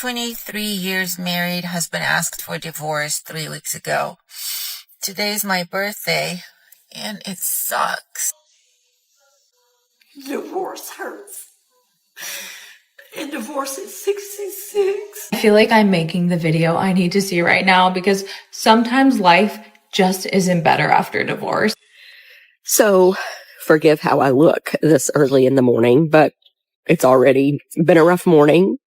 23 years married, husband asked for divorce 3 weeks ago. Today's my birthday, and it sucks. Divorce hurts. And divorce is 66. I feel like I'm making the video I need to see right now because sometimes life just isn't better after divorce. So, forgive how I look this early in the morning, but it's already been a rough morning.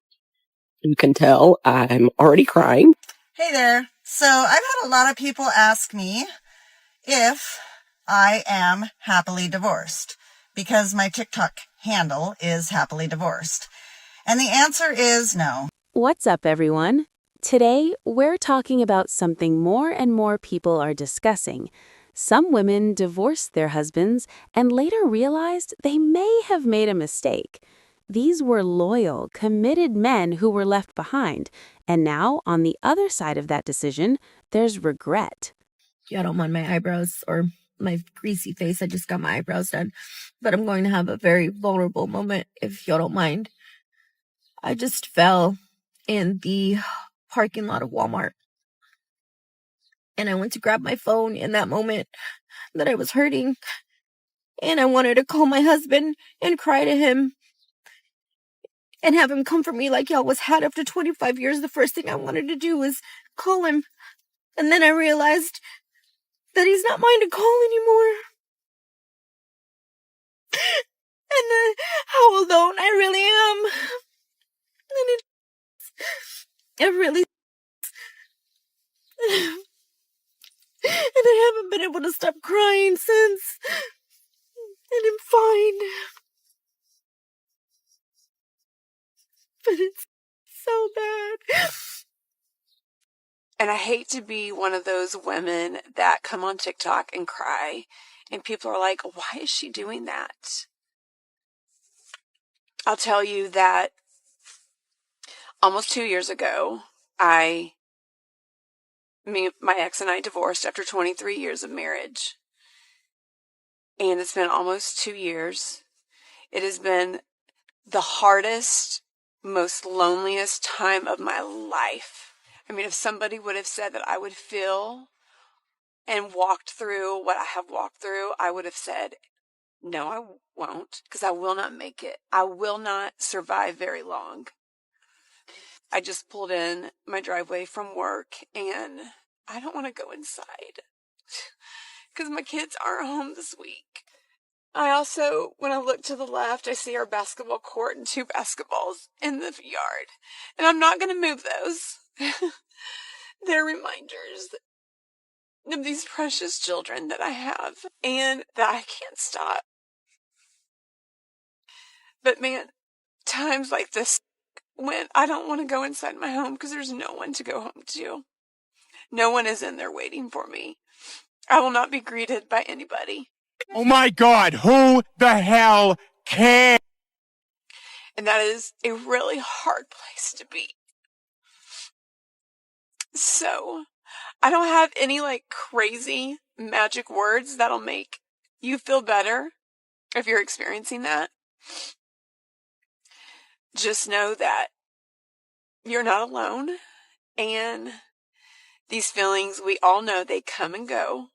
You can tell I'm already crying. Hey there. So I've had a lot of people ask me if I am happily divorced because my TikTok handle is happily divorced. And the answer is no. What's up, everyone? Today, we're talking about something more and more people are discussing. Some women divorced their husbands and later realized they may have made a mistake. These were loyal, committed men who were left behind. And now, on the other side of that decision, there's regret. I don't mind my eyebrows or my greasy face. I just got my eyebrows done. But I'm going to have a very vulnerable moment, if y'all don't mind. I just fell in the parking lot of Walmart. And I went to grab my phone in that moment that I was hurting. And I wanted to call my husband and cry to him and have him comfort me like y'all was had after 25 years. The first thing I wanted to do was call him. And then I realized that he's not mine to call anymore. And how alone I really am. And it really... And I haven't been able to stop crying since. And I'm fine. But it's so bad. And I hate to be one of those women that come on TikTok and cry. And people are like, why is she doing that? I'll tell you that almost 2 years ago, my ex and I divorced after 23 years of marriage. And it's been almost 2 years. It has been the hardest, most loneliest time of my life. I mean, if somebody would have said that I would feel and walked through what I have walked through, I would have said, no, I won't, because I will not make it. I will not survive very long. I just pulled in my driveway from work, and I don't want to go inside because my kids aren't home this week. I also, when I look to the left, I see our basketball court and 2 basketballs in the yard. And I'm not going to move those. They're reminders of these precious children that I have and that I can't stop. But man, times like this, when I don't want to go inside my home because there's no one to go home to. No one is in there waiting for me. I will not be greeted by anybody. Oh my God, who the hell cares? And that is a really hard place to be. So, I don't have any crazy magic words that'll make you feel better if you're experiencing that. Just know that you're not alone, and these feelings, we all know they come and go.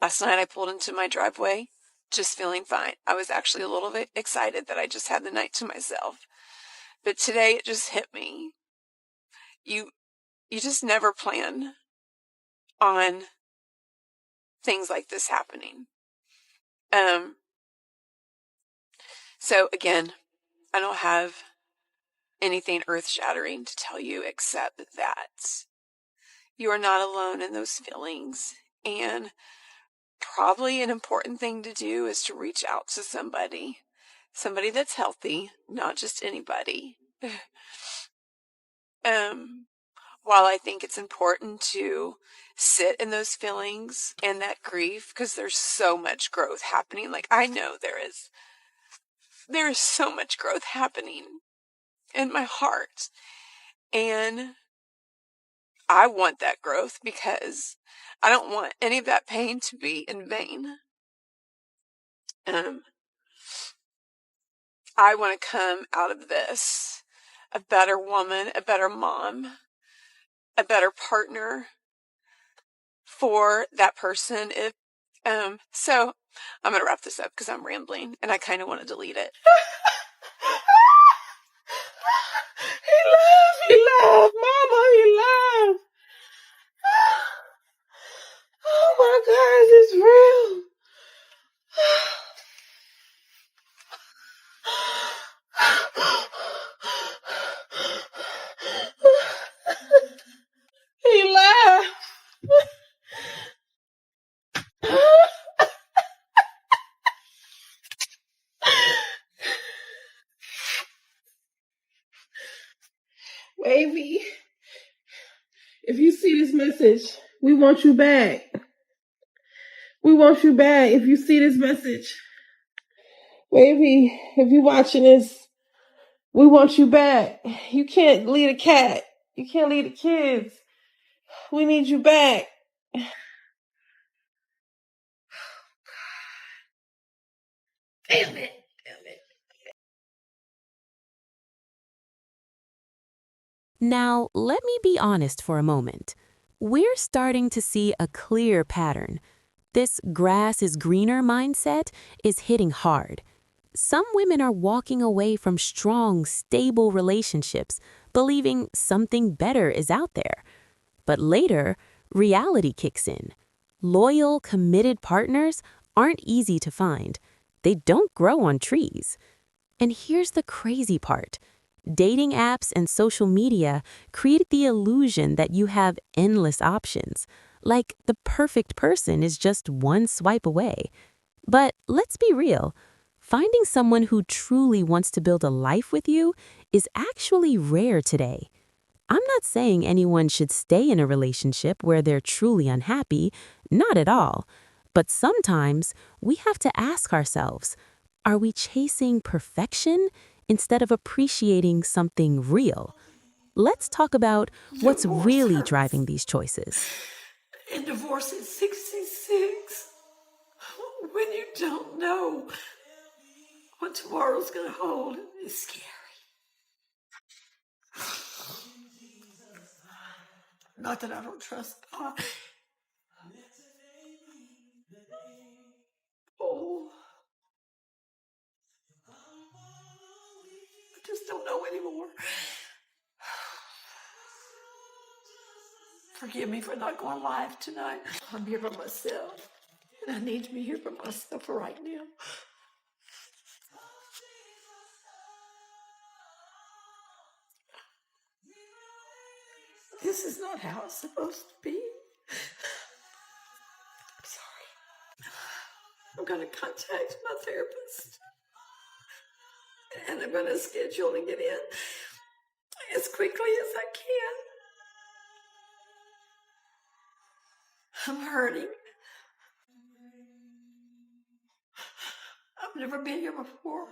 Last night I pulled into my driveway just feeling fine. I was actually a little bit excited that I just had the night to myself. But today it just hit me. You just never plan on things like this happening. So again, I don't have anything earth-shattering to tell you except that you are not alone in those feelings. And probably an important thing to do is to reach out to somebody that's healthy, not just anybody. While I think it's important to sit in those feelings and that grief, because there's so much growth happening. I know there is so much growth happening in my heart. And I want that growth because I don't want any of that pain to be in vain. I want to come out of this a better woman, a better mom, a better partner for that person. So I'm going to wrap this up because I'm rambling and I kind of want to delete it. He laughed, Mama, he laughed. Oh my God, is this real? He laughed. Baby, if you see this message, we want you back. We want you back if you see this message. Baby, if you're watching this, we want you back. You can't lead a cat. You can't lead the kids. We need you back. Damn it. Now, let me be honest for a moment. We're starting to see a clear pattern. This grass is greener mindset is hitting hard. Some women are walking away from strong, stable relationships, believing something better is out there. But later, reality kicks in. Loyal, committed partners aren't easy to find. They don't grow on trees. And here's the crazy part. Dating apps and social media create the illusion that you have endless options, like the perfect person is just one swipe away. But let's be real. Finding someone who truly wants to build a life with you is actually rare today. I'm not saying anyone should stay in a relationship where they're truly unhappy, not at all. But sometimes we have to ask ourselves, are we chasing perfection instead of appreciating something real? Let's talk about what's really driving these choices. And divorce at 66, when you don't know what tomorrow's going to hold, is scary. Not that I don't trust God. Oh, I just don't know anymore. Forgive me for not going live tonight. I'm here by myself, and I need to be here by myself right now. This is not how it's supposed to be. I'm sorry. I'm going to contact my therapist, and I'm going to schedule and get in as quickly as I can. I'm hurting. I've never been here before.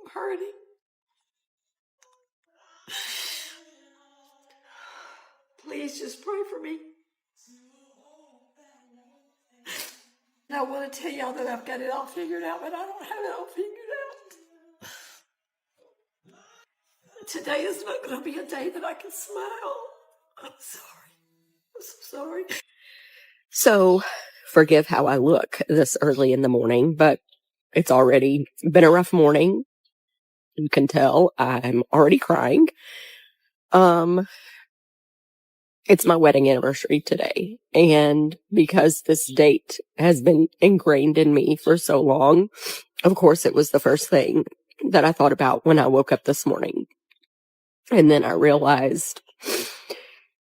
I'm hurting. Please just pray for me. And I want to tell y'all that I've got it all figured out, but I don't have it all figured out. Today is not going to be a day that I can smile. I'm sorry. I'm so sorry. So forgive how I look this early in the morning, but it's already been a rough morning. You can tell I'm already crying. It's my wedding anniversary today. And because this date has been ingrained in me for so long, of course, it was the first thing that I thought about when I woke up this morning. And then I realized,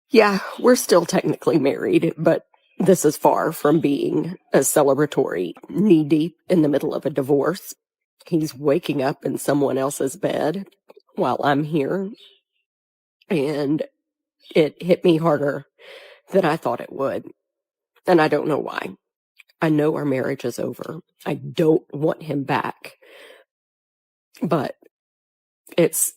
yeah, we're still technically married, but this is far from being a celebratory, knee deep in the middle of a divorce. He's waking up in someone else's bed while I'm here. And it hit me harder than I thought it would. And I don't know why. I know our marriage is over. I don't want him back. But it's,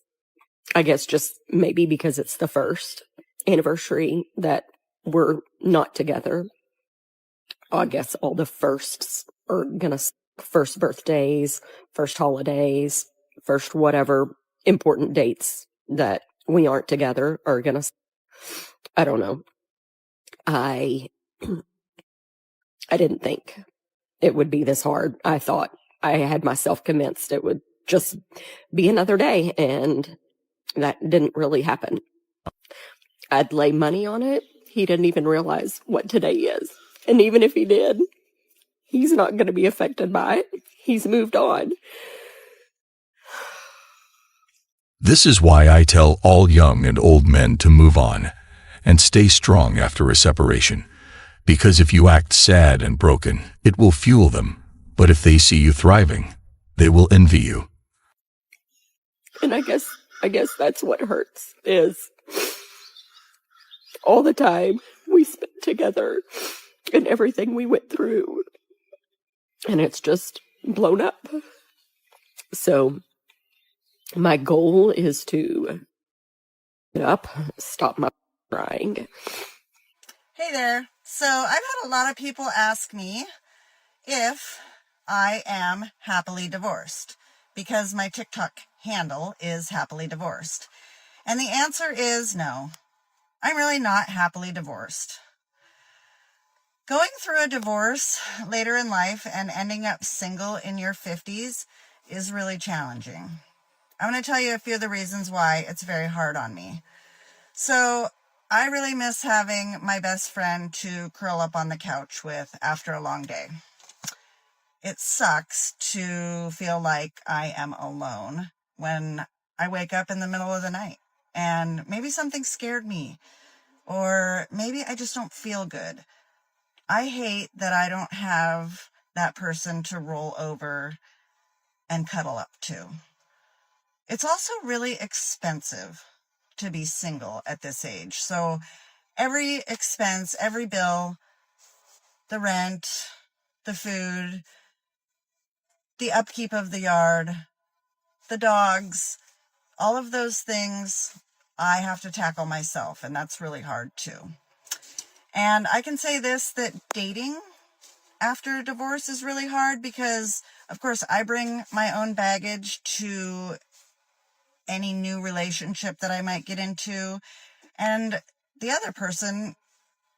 I guess, just maybe because it's the first anniversary that we're not together. I guess all the firsts are gonna first birthdays, first holidays, first whatever important dates that we aren't together are gonna, I don't know. I didn't think it would be this hard. I thought I had myself convinced it would just be another day, and that didn't really happen. I'd lay money on it. He didn't even realize what today is. And even if he did, he's not going to be affected by it. He's moved on. This is why I tell all young and old men to move on and stay strong after a separation. Because if you act sad and broken, it will fuel them. But if they see you thriving, they will envy you. And I guess that's what hurts, is all the time we spent together and everything we went through. And it's just blown up. So my goal is to stop my crying. Hey there. So I've had a lot of people ask me if I am happily divorced, because my TikTok handle is happily divorced. And the answer is no. I'm really not happily divorced. Going through a divorce later in life and ending up single in your 50s is really challenging. I'm going to tell you a few of the reasons why it's very hard on me. So I really miss having my best friend to curl up on the couch with after a long day. It sucks to feel like I am alone when I wake up in the middle of the night and maybe something scared me, or maybe I just don't feel good. I hate that I don't have that person to roll over and cuddle up to. It's also really expensive to be single at this age. So every expense, every bill, the rent, the food, the upkeep of the yard, the dogs, all of those things I have to tackle myself, and that's really hard too. And I can say this, that dating after a divorce is really hard because, of course, I bring my own baggage to any new relationship that I might get into, and the other person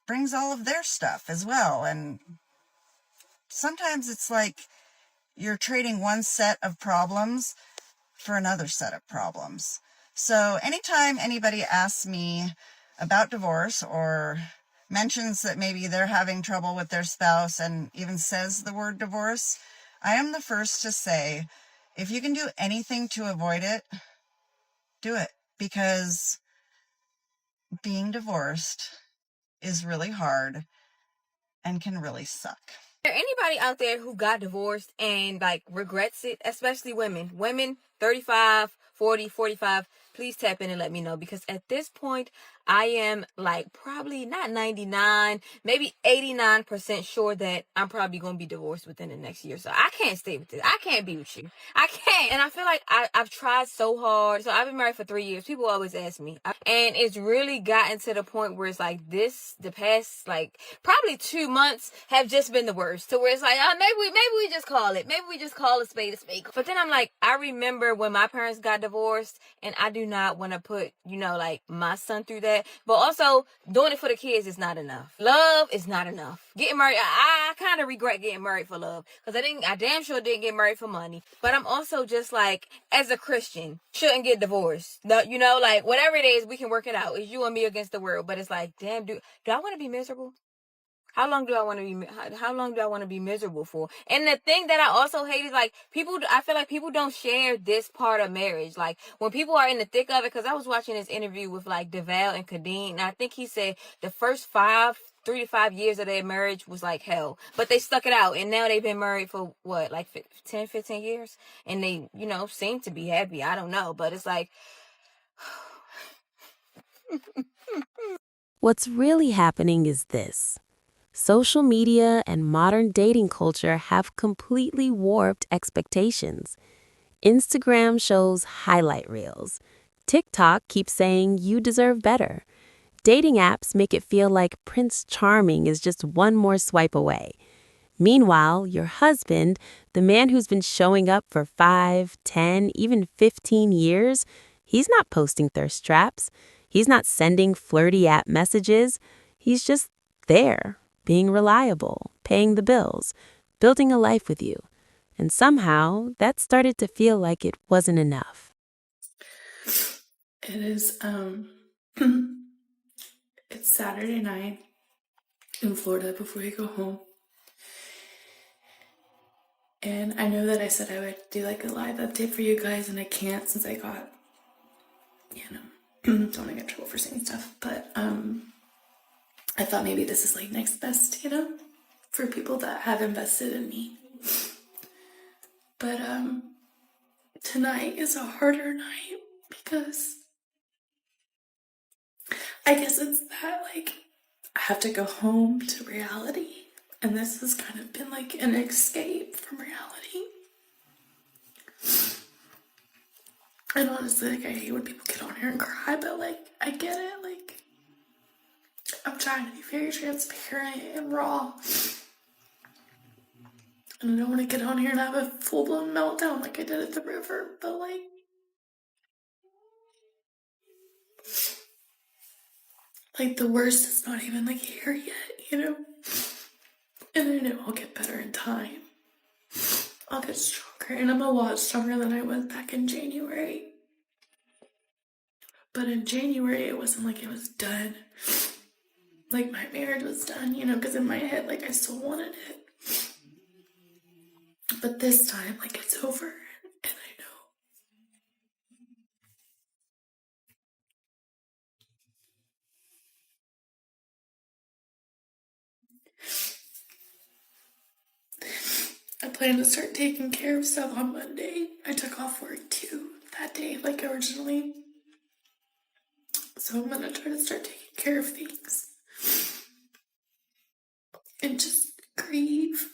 brings all of their stuff as well. And sometimes it's like you're trading one set of problems for another set of problems. So anytime anybody asks me about divorce or mentions that maybe they're having trouble with their spouse and even says the word divorce, I am the first to say, if you can do anything to avoid it, do it. Because being divorced is really hard and can really suck. Is there anybody out there who got divorced and like regrets it? Especially women 35, 40, 45, please tap in and let me know, because at this point I am like probably not 99, maybe 89% sure that I'm probably going to be divorced within the next year. So I can't stay with this. I can't be with you. I can't. And I feel like I've tried so hard. So I've been married for 3 years. People always ask me. And it's really gotten to the point where it's like the past like probably 2 months have just been the worst. To where it's like, maybe we just call it. Maybe we just call a spade a spade. But then I'm like, I remember when my parents got divorced, and I do not want to put, like my son through that. But also, doing it for the kids is not enough. Love is not enough. Getting married, I kind of regret getting married for love, because I damn sure didn't get married for money. But I'm also just like, as a Christian, shouldn't get divorced. Like whatever it is, we can work it out. It's you and me against the world. But it's like, damn, do I want to be miserable? How long do I want to be miserable for? And the thing that I also hate is like I feel like people don't share this part of marriage. Like when people are in the thick of it, because I was watching this interview with like DeVal and Kadeen, and I think he said the first 3 to 5 years of their marriage was like hell, but they stuck it out, and now they've been married for what, like 10, 15 years, and they, seem to be happy. I don't know, but it's like, What's really happening is this. Social media and modern dating culture have completely warped expectations. Instagram shows highlight reels. TikTok keeps saying you deserve better. Dating apps make it feel like Prince Charming is just one more swipe away. Meanwhile, your husband, the man who's been showing up for 5, 10, even 15 years, he's not posting thirst traps. He's not sending flirty app messages. He's just there, being reliable, paying the bills, building a life with you. And somehow, that started to feel like it wasn't enough. It is, it's Saturday night in Florida before we go home. And I know that I said I would do like a live update for you guys, and I can't since I got, don't want to get in trouble for saying stuff, but I thought maybe this is like next best, for people that have invested in me. But tonight is a harder night because I guess it's that like I have to go home to reality, and this has kind of been like an escape from reality. And honestly, like, I hate when people get on here and cry, but like I get it. Like, I'm trying to be very transparent and raw, and I don't want to get on here and have a full-blown meltdown like I did at the river, but like the worst is not even like here yet, and I know I'll get better in time. I'll get stronger, and I'm a lot stronger than I was back in January. But in January, it wasn't like it was done. Like my marriage was done, because in my head, like I still wanted it. But this time, like it's over, and I know. I plan to start taking care of stuff on Monday. I took off work too that day, like originally. So I'm gonna try to start taking care of things. And just grieve,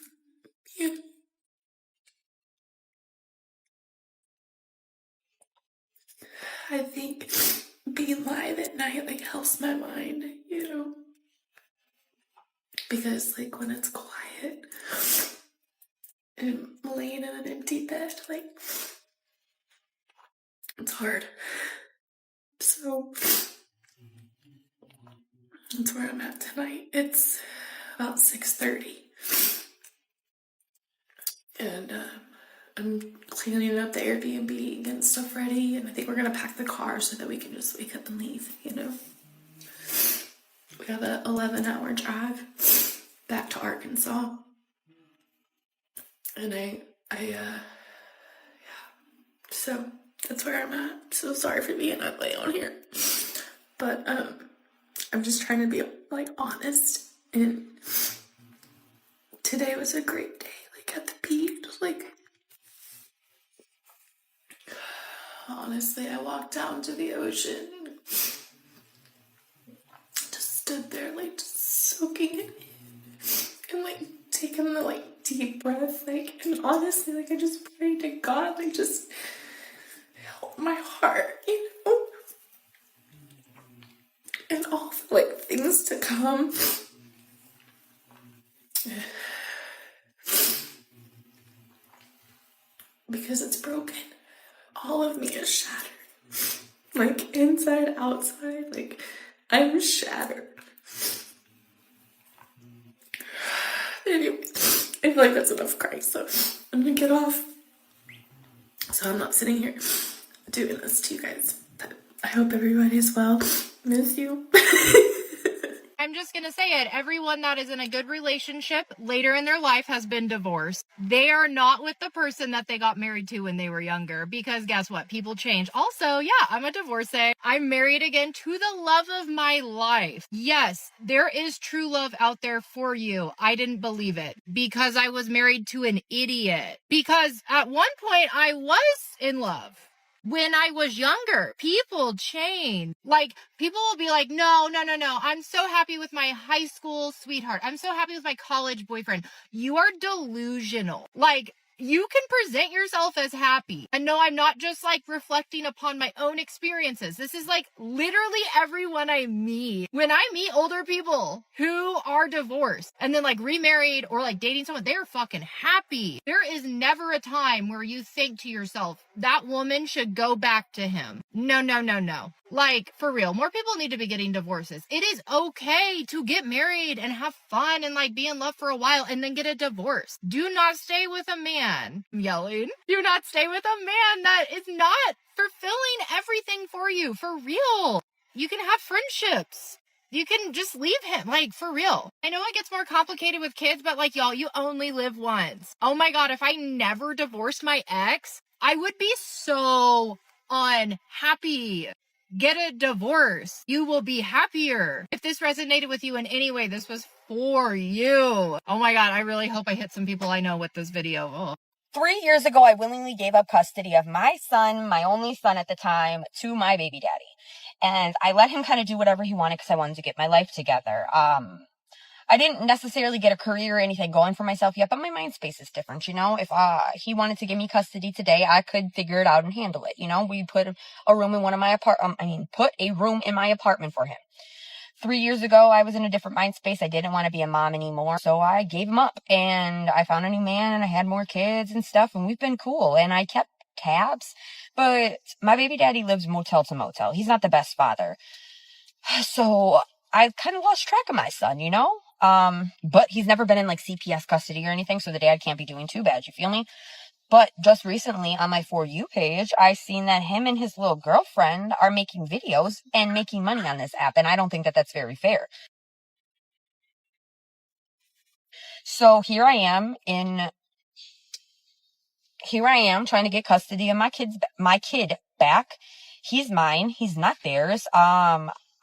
I think being live at night like helps my mind, because like when it's quiet and I'm laying in an empty bed, like it's hard. So that's where I'm at tonight. It's about 6:30, and I'm cleaning up the Airbnb, getting stuff ready, and I think we're gonna pack the car so that we can just wake up and leave. We have an 11-hour drive back to Arkansas, and yeah. So that's where I'm at. So sorry for being ugly on here, but I'm just trying to be like honest. And today was a great day, like at the beach. Like honestly, I walked down to the ocean, just stood there, like just soaking it in, and like taking the like deep breath, like, and honestly, like I just prayed to God, like just help my heart, and all the like things to come. Because it's broken. All of me is shattered. Like inside, outside, like I'm shattered. Anyway, I feel like that's enough crying, so I'm gonna get off. So I'm not sitting here doing this to you guys. But I hope everybody is well. Miss you. I'm just going to say it. Everyone that is in a good relationship later in their life has been divorced. They are not with the person that they got married to when they were younger, because guess what? People change. Also, yeah, I'm a divorcee. I'm married again to the love of my life. Yes, there is true love out there for you. I didn't believe it because I was married to an idiot. Because at one point I was in love. When I was younger, people change. Like, people will be like, no. I'm so happy with my high school sweetheart. I'm so happy with my college boyfriend. You are delusional. Like, You can present yourself as happy. And no, I'm not just like reflecting upon my own experiences. This is like literally everyone I meet. When I meet older people who are divorced and then like remarried or like dating someone, they're fucking happy. There is never a time where you think to yourself, that woman should go back to him. No, no, no, no. Like, for real, more people need to be getting divorces. It is okay to get married and have fun and like be in love for a while and then get a divorce. Do not stay with a man, I'm yelling. Do not stay with a man that is not fulfilling everything for you, for real. You can have friendships. You can just leave him, like, for real. I know it gets more complicated with kids, but like, y'all, you only live once. Oh my God, if I never divorced my ex, I would be so unhappy. Get a divorce. You will be happier. If this resonated with you in any way, this was for you. Oh my God, I really hope I hit some people I know with this video. Oh. 3 years ago, I willingly gave up custody of my son, my only son at the time, to my baby daddy. And I let him kind of do whatever he wanted because I wanted to get my life together. I didn't necessarily get a career or anything going for myself yet, but my mind space is different, you know? If he wanted to give me custody today, I could figure it out and handle it, you know? We put a room in put a room in my apartment for him. 3 years ago, I was in a different mind space. I didn't want to be a mom anymore, so I gave him up, and I found a new man, and I had more kids and stuff, and we've been cool, and I kept tabs, but my baby daddy lives motel to motel. He's not the best father. So I kind of lost track of my son, you know? But he's never been in like CPS custody or anything, so the dad can't be doing too bad, you feel me? But just recently on my For You page, I seen that him and his little girlfriend are making videos and making money on this app, and I don't think that that's very fair. So here I am trying to get custody of my kid back. He's mine. He's not theirs.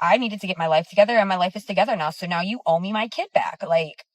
I needed to get my life together, and my life is together now. So now you owe me my kid back. Like,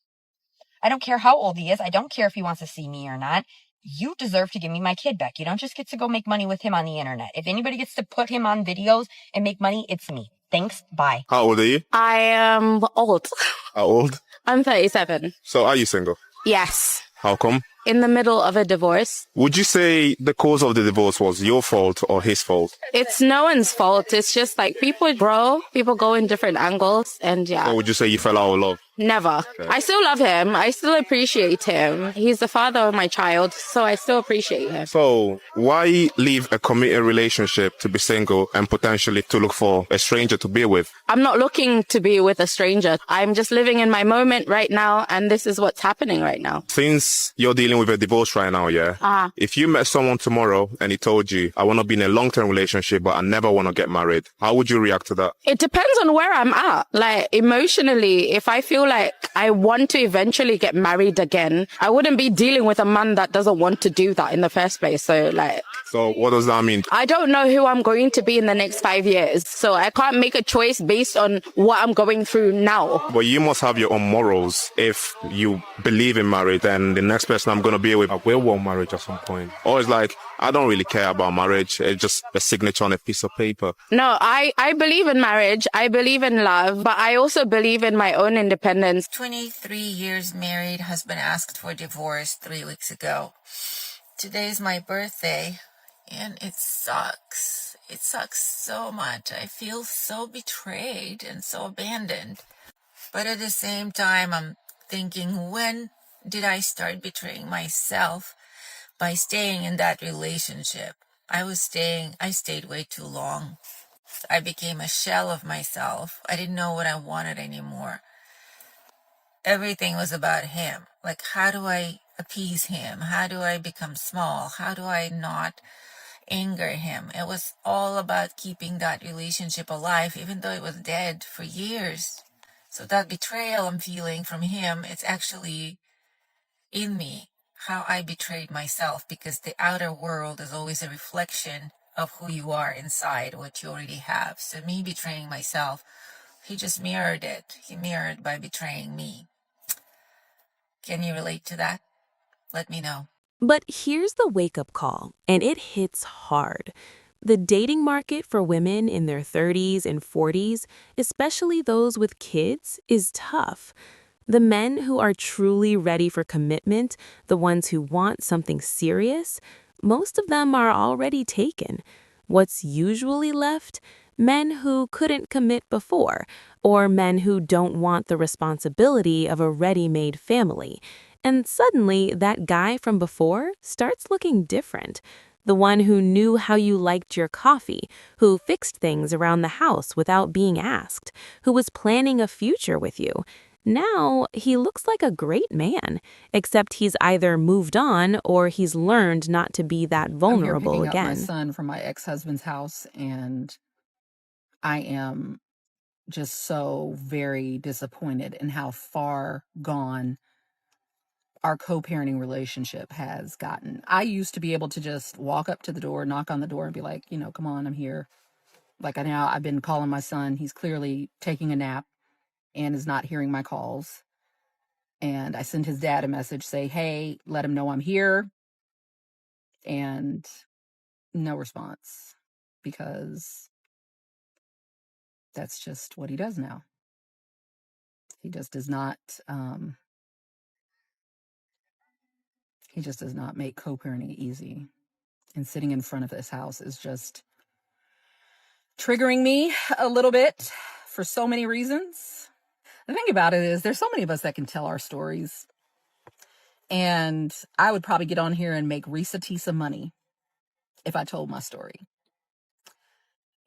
I don't care how old he is. I don't care if he wants to see me or not. You deserve to give me my kid back. You don't just get to go make money with him on the internet. If anybody gets to put him on videos and make money, it's me. Thanks. Bye. How old are you? I am old. How old? I'm 37. So are you single? Yes. How come? In the middle of a divorce. Would you say the cause of the divorce was your fault or his fault? It's no one's fault. It's just like people grow, people go in different angles, and yeah. Or would you say you fell out of love? Never. Okay. I still love him. I still appreciate him. He's the father of my child, so I still appreciate him. So why leave a committed relationship to be single and potentially to look for a stranger to be with? I'm not looking to be with a stranger. I'm just living in my moment right now, and this is what's happening right now. Since you're dealing with a divorce right now, yeah? If you met someone tomorrow and he told you, I want to be in a long-term relationship, but I never want to get married, how would you react to that? It depends on where I'm at. Like, emotionally, if I feel like I want to eventually get married again, I wouldn't be dealing with a man that doesn't want to do that in the first place. So what does that mean? I don't know who I'm going to be in the next 5 years. So I can't make a choice based on what I'm going through now. But you must have your own morals. If you believe in marriage, then the next person I'm going to be with, I will want marriage at some point. Or it's like, I don't really care about marriage. It's just a signature on a piece of paper. No, I believe in marriage. I believe in love, but I also believe in my own independence. 23 years married, husband asked for divorce 3 weeks ago. Today's my birthday, and it sucks. It sucks so much. I feel so betrayed and so abandoned. But at the same time, I'm thinking, when did I start betraying myself by staying in that relationship? I stayed way too long. I became a shell of myself. I didn't know what I wanted anymore. Everything was about him. Like, how do I appease him? How do I become small? How do I not anger him? It was all about keeping that relationship alive, even though it was dead for years. So that betrayal I'm feeling from him, it's actually in me, how I betrayed myself, because the outer world is always a reflection of who you are inside, what you already have. So me betraying myself, he just mirrored it. He mirrored by betraying me. Can you relate to that? Let me know. But here's the wake-up call, and it hits hard. The dating market for women in their 30s and 40s, especially those with kids, is tough. The men who are truly ready for commitment, the ones who want something serious, most of them are already taken. What's usually left? Men who couldn't commit before, or men who don't want the responsibility of a ready-made family. And suddenly, that guy from before starts looking different. The one who knew how you liked your coffee, who fixed things around the house without being asked, who was planning a future with you. Now, he looks like a great man, except he's either moved on or he's learned not to be that vulnerable I'm here picking up my again. son from my ex-husband's house, and I am just so very disappointed in how far gone our co-parenting relationship has gotten. I used to be able to just walk up to the door, knock on the door, and be like, come on, I'm here. Like now I've been calling my son. He's clearly taking a nap and is not hearing my calls. And I send his dad a message, say, hey, let him know I'm here. And no response, because that's just what he does now. He just does not, make co-parenting easy. And sitting in front of this house is just triggering me a little bit for so many reasons. The thing about it is there's so many of us that can tell our stories. And I would probably get on here and make Risa Tisa money if I told my story.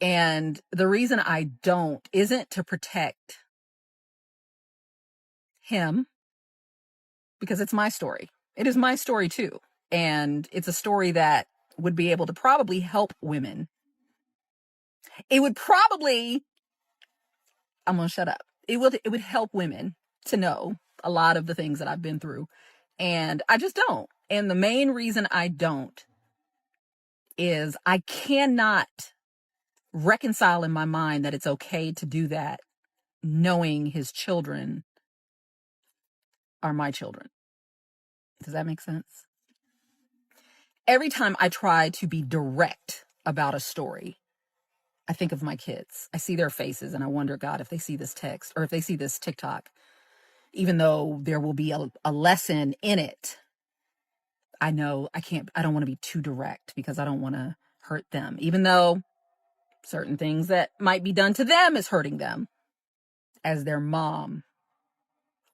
And the reason I don't isn't to protect him, because it's my story. It is my story too. And it's a story that would be able to probably help women. It would probably, I'm going to shut up. It would help women to know a lot of the things that I've been through. And I just don't. And the main reason I don't is I cannot reconcile in my mind that it's okay to do that, knowing his children are my children. Does that make sense? Every time I try to be direct about a story, I think of my kids. I see their faces and I wonder, God, if they see this text or if they see this TikTok, even though there will be a lesson in it, I know I don't want to be too direct because I don't want to hurt them, even though certain things that might be done to them is hurting them. As their mom,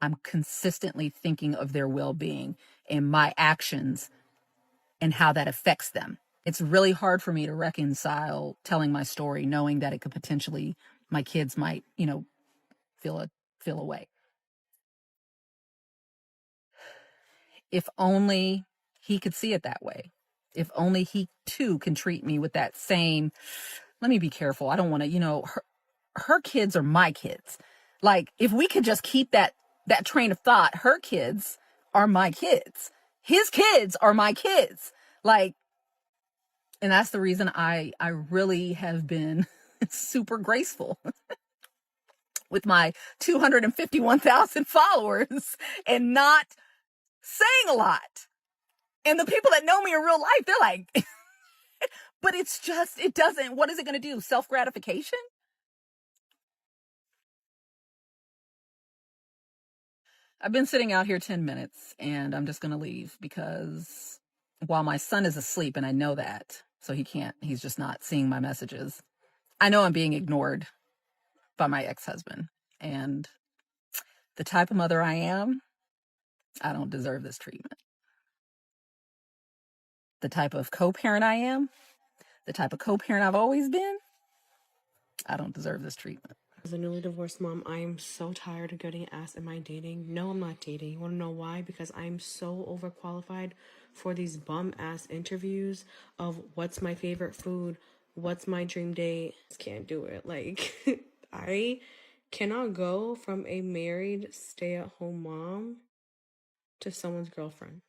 I'm consistently thinking of their well-being and my actions and how that affects them. It's really hard for me to reconcile telling my story, knowing that it could potentially, my kids might, feel away. If only he could see it that way. If only he too can treat me with that same, let me be careful. I don't want to, her kids are my kids. Like, if we could just keep that train of thought, her kids are my kids. His kids are my kids. Like, and that's the reason I really have been super graceful with my 251,000 followers and not saying a lot. And the people that know me in real life, they're like, but it's just, it doesn't, what is it going to do? Self-gratification? I've been sitting out here 10 minutes and I'm just going to leave because while my son is asleep, and I know that, so he's just not seeing my messages. I know I'm being ignored by my ex-husband, and the type of mother I am, I don't deserve this treatment. The type of co-parent I am, the type of co-parent I've always been, I don't deserve this treatment. As a newly divorced mom, I am so tired of getting asked, am I dating? No, I'm not dating. You want to know why? Because I'm so overqualified for these bum-ass interviews of what's my favorite food, what's my dream date. I just can't do it. Like, I cannot go from a married stay-at-home mom to someone's girlfriend.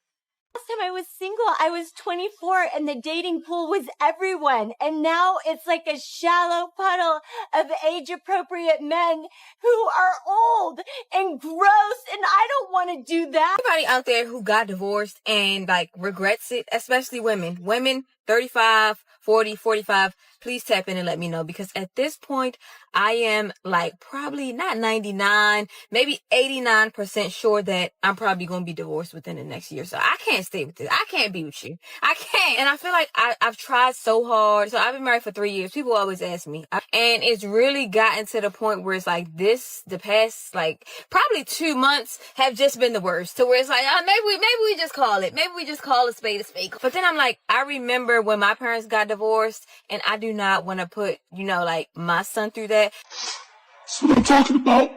Last time I was single, I was 24 and the dating pool was everyone. And now it's like a shallow puddle of age-appropriate men who are old and gross, and I don't want to do that. Anybody out there who got divorced and regrets it, especially women. Women 35, 40, 45, please tap in and let me know, because at this point, I am like probably not 99, maybe 89% sure that I'm probably going to be divorced within the next year. So I can't stay with this. I can't be with you. I can't. And I feel like I've tried so hard. So I've been married for 3 years. People always ask me. And it's really gotten to the point where it's like the past, like probably 2 months have just been the worst. To where it's like, maybe we just call it. Maybe we just call a spade a spade. But then I'm like, I remember when my parents got divorced, and I do not want to put, like my son through that. That's what I'm talking about.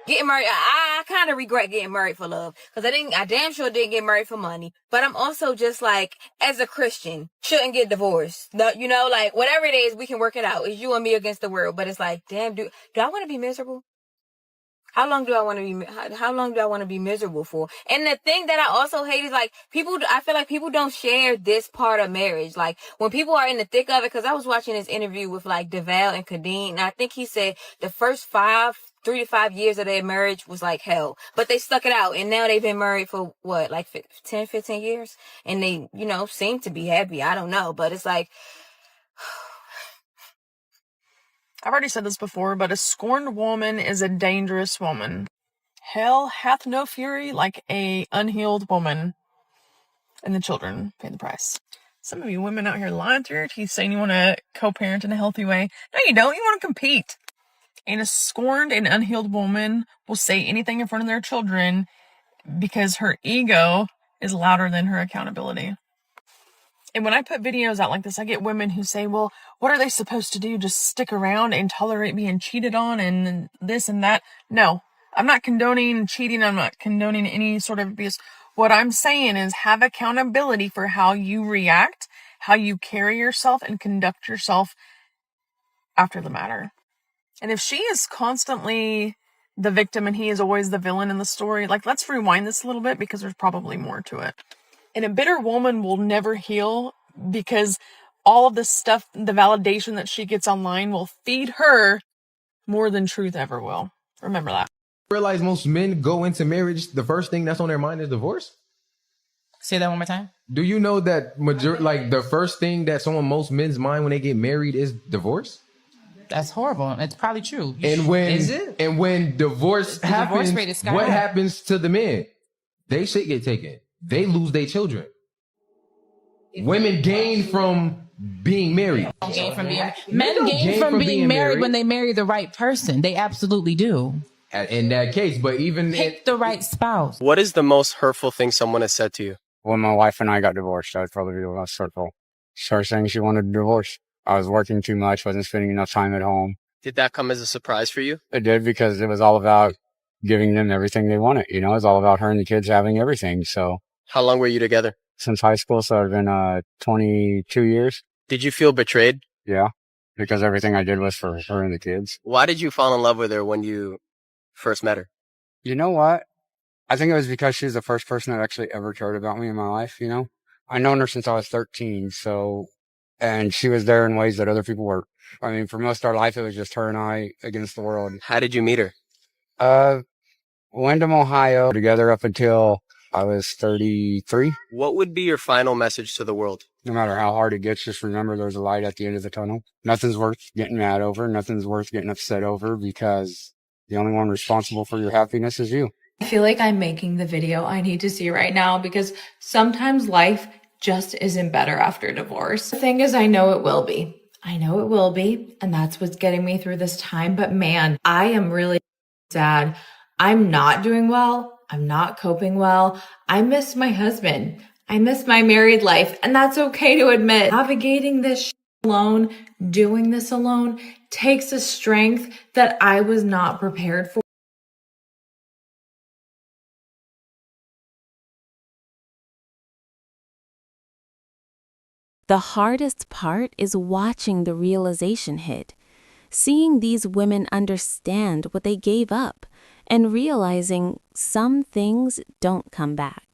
Getting married, I kind of regret getting married for love, because I damn sure didn't get married for money. But I'm also just like, as a Christian, shouldn't get divorced. Like whatever it is, we can work it out. It's you and me against the world. But it's like, damn, do I want to be miserable? How long do I want to be miserable for? And the thing that I also hate is like I feel like people don't share this part of marriage. Like when people are in the thick of it, because I was watching this interview with like DeVal and Kadeen, and I think he said the first 3 to 5 years of their marriage was like hell, but they stuck it out. And now they've been married for what, like 10, 15 years. And they, seem to be happy. I don't know, but it's like, I've already said this before, but a scorned woman is a dangerous woman. Hell hath no fury like a unhealed woman, and the children pay the price. Some of you women out here lying through your teeth saying you want to co-parent in a healthy way. No, you don't. You want to compete. And a scorned and unhealed woman will say anything in front of their children because her ego is louder than her accountability. And when I put videos out like this, I get women who say, well, what are they supposed to do? Just stick around and tolerate being cheated on and this and that? No, I'm not condoning cheating. I'm not condoning any sort of abuse. What I'm saying is have accountability for how you react, how you carry yourself and conduct yourself after the matter. And if she is constantly the victim and he is always the villain in the story, like let's rewind this a little bit because there's probably more to it. And a bitter woman will never heal because all of the stuff, the validation that she gets online will feed her more than truth ever will. Remember that. Realize most men go into marriage, the first thing that's on their mind is divorce? Say that one more time. Do you know that the first thing that's on most men's mind when they get married is divorce? That's horrible. It's probably true. And when Is it? And when divorce happens, rate is what skyrocketing. happens to the men? They shit get taken. They lose their children. Women gain from being married. Men gain from being married when they marry the right person. They absolutely do. In that case, but even Pick the right spouse. What is the most hurtful thing someone has said to you? When my wife and I got divorced, that would probably be the most hurtful. Started saying she wanted a divorce. I was working too much, wasn't spending enough time at home. Did that come as a surprise for you? It did because it was all about giving them everything they wanted. You know, it was all about her and the kids having everything. So How long were you together? Since high school, so it's been 22 years. Did you feel betrayed? Yeah, because everything I did was for her and the kids. Why did you fall in love with her when you first met her? You know what? I think it was because she was the first person that actually ever cared about me in my life, you know? I've known her since I was 13, and she was there in ways that other people weren't. I mean, for most of our life, it was just her and I against the world. How did you meet her? Wyndham, Ohio, together up until I was 33. What would be your final message to the world? No matter how hard it gets, just remember there's a light at the end of the tunnel. Nothing's worth getting mad over. Nothing's worth getting upset over because the only one responsible for your happiness is you. I feel like I'm making the video I need to see right now because sometimes life just isn't better after divorce. The thing is, I know it will be. I know it will be. And that's what's getting me through this time. But man, I am really sad. I'm not doing well. I'm not coping well. I miss my husband. I miss my married life. And that's okay to admit. Navigating this alone, doing this alone takes a strength that I was not prepared for. The hardest part is watching the realization hit, seeing these women understand what they gave up, and realizing some things don't come back.